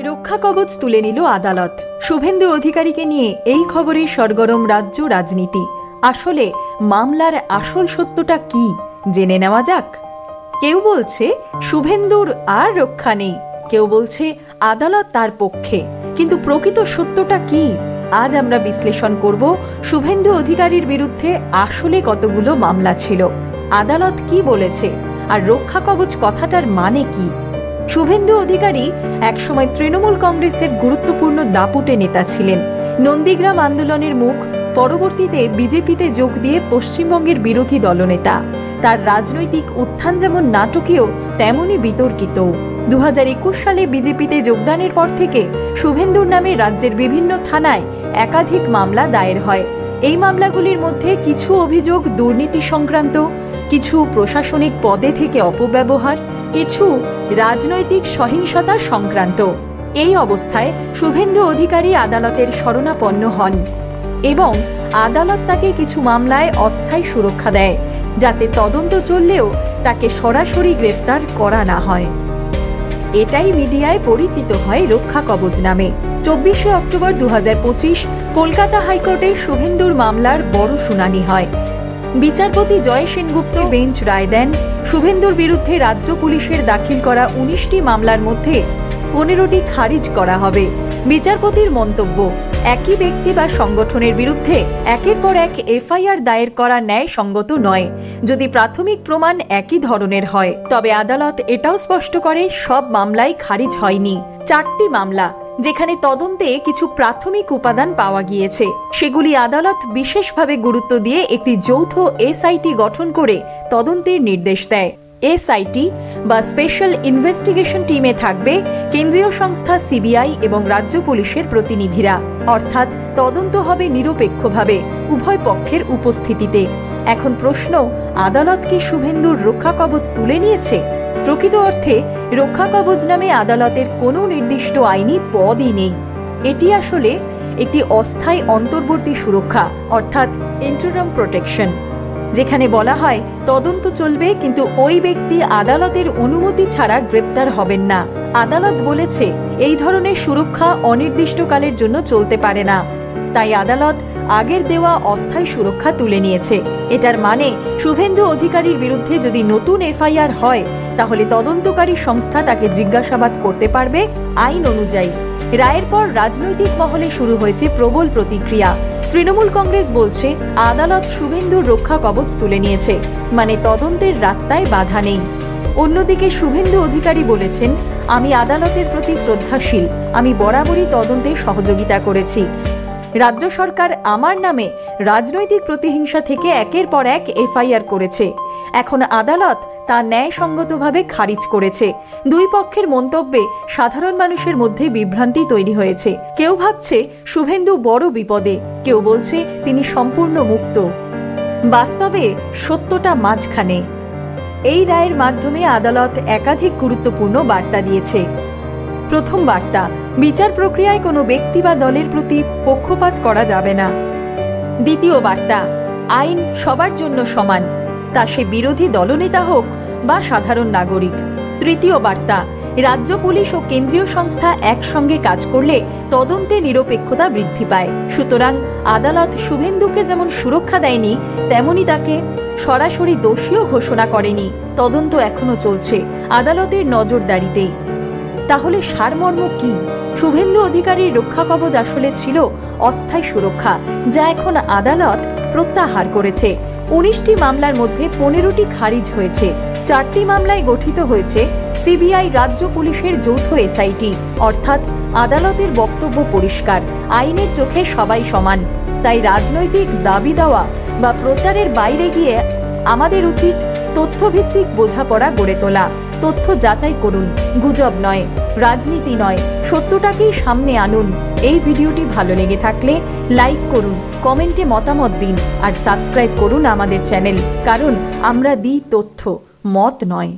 রক্ষা কবচ তুলে নিল আদালত। শুভেন্দু অধিকারীকে নিয়ে এই খবরে সরগরম রাজ্য রাজনীতি। আসলে মামলার আসল সত্যটা কি জেনে নেওয়া যাক। কেউ বলছে শুভেন্দুর আর রক্ষা নেই, কেউ বলছে আদালত তার পক্ষে, কিন্তু প্রকৃত সত্যটা কি আজ আমরা বিশ্লেষণ করব। শুভেন্দু অধিকারীর বিরুদ্ধে আসলে কতগুলো মামলা ছিল, আদালত কি বলেছে, আর রক্ষা কবচ কথাটার মানে কি। শুভেন্দু অধিকারী একসময় তৃণমূল কংগ্রেসের গুরুত্বপূর্ণ দাপুটে নেতা ছিলেন, নন্দীগ্রাম আন্দোলনের মুখ, পরবর্তীতে বিজেপিতে যোগ দিয়ে পশ্চিমবঙ্গের বিরোধী দলনেতা। তার রাজনৈতিক উত্থান যেমন নাটকীয় তেমনই বিতর্কিত। 2021 সালে বিজেপিতে যোগদানের পর থেকে শুভেন্দুর নামে রাজ্যের বিভিন্ন থানায় একাধিক মামলা দায়ের হয়। এই মামলাগুলির মধ্যে কিছু অভিযোগ দুর্নীতি সংক্রান্ত, কিছু প্রশাসনিক পদে থেকে অপব্যবহার, কিছু রাজনৈতিক সহিংসতা সংক্রান্ত। এই অবস্থায় শুভেন্দু অধিকারী আদালতের শরণাপন্ন হন এবং আদালত তাকে কিছু মামলায় অস্থায়ী সুরক্ষা দেয়, যাতে তদন্ত চললেও তাকে সরাসরি গ্রেফতার করা না হয়। এটাই মিডিয়ায় পরিচিত হয় রক্ষা কবচ নামে। 24শে অক্টোবর 2025 কলকাতা হাইকোর্টে শুভেন্দুর মামলার বড় শুনানি হয়। বিচারপতি জয় সেনগুপ্ত বেঞ্চ রায় দেন, শুভেন্দুর বিরুদ্ধে রাজ্য পুলিশের দাখিল করা 19টি মামলার মধ্যে 15টি খারিজ করা হবে। বিচারপতির মন্তব্য, একই ব্যক্তি বা সংগঠনের বিরুদ্ধে একের পর এক এফআইআর দায়ের করা ন্যায়সঙ্গত নয়। যদি প্রাথমিক প্রমাণ একই ধরনের হয়, তবে আদালত এটাও স্পষ্ট করে সব মামলাই খারিজ হয়নি। 4টি মামলা যেখানে তদন্তে কিছু প্রাথমিক উপাদান পাওয়া গিয়েছে, সেগুলি আদালত বিশেষভাবে গুরুত্ব দিয়ে একটি যৌথ এসআইটি গঠন করে তদন্তের নির্দেশ দেয়। এসআইটি বা স্পেশাল ইনভেস্টিগেশন টিমে থাকবে কেন্দ্রীয় সংস্থা সিবিআই এবং রাজ্য পুলিশের প্রতিনিধিরা, অর্থাৎ তদন্ত হবে নিরপেক্ষভাবে উভয় পক্ষের উপস্থিতিতে। এখন প্রশ্ন, আদালত কি শুভেন্দুর রক্ষা কবচ তুলে নিয়েছে? প্রকৃত অর্থে রক্ষা কবচ নামে আদালতের কোনো নির্দিষ্ট আইনি পদই নেই। এটি আসলে একটি অস্থায়ী অন্তর্বর্তী সুরক্ষা, অর্থাৎ ইন্টারিম প্রোটেকশন, যেখানে বলা হয় তদন্ত চলবে কিন্তু ওই ব্যক্তি আদালতের অনুমতি ছাড়া গ্রেপ্তার হবেন না। আদালত বলেছে এই ধরনের সুরক্ষা অনির্দিষ্টকালের জন্য চলতে পারে না, তাই আদালত আগের দেওয়া অস্থায়ী সুরক্ষা তুলে নিয়েছে। এটার মানে শুভেন্দু অধিকারীর বিরুদ্ধে যদি নতুন এফআইআর হয়, তাহলে তদন্তকারী সংস্থা তাকে জিজ্ঞাসাবাদ করতে পারবে আইন অনুযায়ী। রায়ের পর রাজনৈতিক মহলে শুরু হয়েছে প্রবল প্রতিক্রিয়া। তৃণমূল কংগ্রেস বলছে আদালত শুভেন্দুর রক্ষা কবচ তুলে নিয়েছে, মানে তদন্তের রাস্তায় বাধা নেই। অন্যদিকে শুভেন্দু অধিকারী বলেছেন, আমি আদালতের প্রতি শ্রদ্ধাশীল, আমি বরাবরই তদন্তে সহযোগিতা করেছি। রাজ্য সরকার আমার নামে রাজনৈতিক প্রতিহিংসা থেকে একের পর এক এফআইআর করেছে, এখন আদালত তা ন্যায়সঙ্গতভাবে খারিজ করেছে। দুই পক্ষের মন্তব্যে সাধারণ মানুষের মধ্যে বিভ্রান্তি তৈরি হয়েছে। কেউ ভাবছে শুভেন্দু বড় বিপদে, কেউ বলছে তিনি সম্পূর্ণ মুক্ত। বাস্তবে সত্যটা মাঝখানে। এই রায়ের মাধ্যমে আদালত একাধিক গুরুত্বপূর্ণ বার্তা দিয়েছে। প্রথম বার্তা, বিচার প্রক্রিয়ায় কোনো ব্যক্তি বা দলের প্রতি পক্ষপাত করা যাবে না। দ্বিতীয় বার্তা, আইন সবার জন্য সমান, তা সে বিরোধী দলনেতা হোক বা সাধারণ নাগরিক। তৃতীয় বার্তা, রাজ্য পুলিশ ও কেন্দ্রীয় সংস্থা একসঙ্গে কাজ করলে তদন্তে নিরপেক্ষতা বৃদ্ধি পায়। সুতরাং আদালত শুভেন্দুকে যেমন সুরক্ষা দেয়নি, তেমনি তাকে সরাসরি দোষীও ঘোষণা করেনি। তদন্ত এখনো চলছে আদালতের নজরদারিতেই। তাহলে সারমর্ম কি? শুভেন্দু অধিকারীর রক্ষা কবচ আসলে ছিল অস্থায়ী সুরক্ষা, যা এখন আদালত প্রত্যাহার করেছে। 19টি মামলার মধ্যে 15টি খারিজ হয়েছে। 4টি মামলায় গঠিত হয়েছে সিবিআই রাজ্য পুলিশের যৌথ এসআইটি, অর্থাৎ আদালতের বক্তব্য পরিষ্কার, আইনের চোখে সবাই সমান। তাই রাজনৈতিক দাবি দেওয়া বা প্রচারের বাইরে গিয়ে আমাদের উচিত তথ্যভিত্তিক বোঝাপড়া গড়ে তোলা। তথ্য যাচাই করুন, গুজব নয়, রাজনীতি নয়, সত্যটাকেই সামনে আনুন। এই ভিডিওটি ভালো লেগে থাকলে লাইক করুন, কমেন্টে মতামত দিন আর সাবস্ক্রাইব করুন আমাদের চ্যানেল, কারণ আমরা দিই তথ্য, মত নয়।